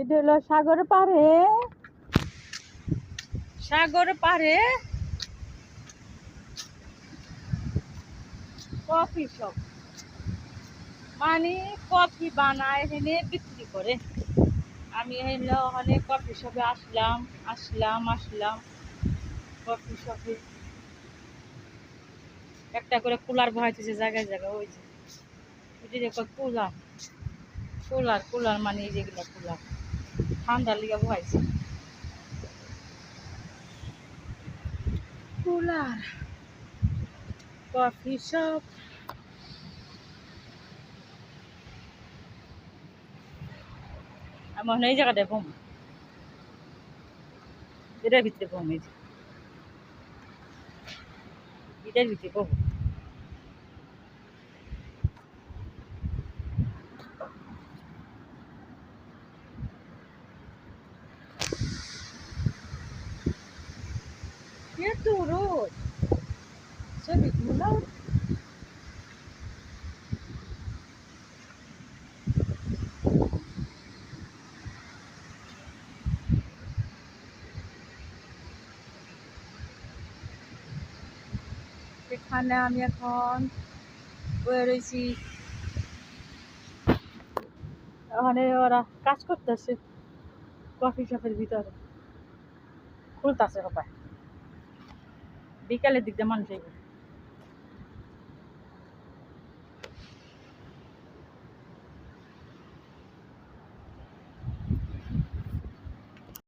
এটা হলো সাগর পাড়ে কফি শপ, মানে কফি বানায় এখানে বিক্রি করে। আমি হলো অনেক কফি শপে আসলাম কফি শপে একটা করে কুলার বহাইতেছে জায়গায় জায়গায়। ওই যে ওইটা দেখো কুলার মানে এই যেগুলো কুলার ঠান্ডার লিগে বহাইছে কুলার। কফি শপ আমার এই জায়গাটায় বম, এটার ভিতরে বম, এটার ভিতরে বম। এত রোদ ছবি তুলো। এখানে আমি এখন বয়ে রয়েছি, ওখানে ওরা কাজ করতেছে কফি শপের ভিতরে, খুলতেছে সবাই। বিকালের দিক দিয়ে মানুষ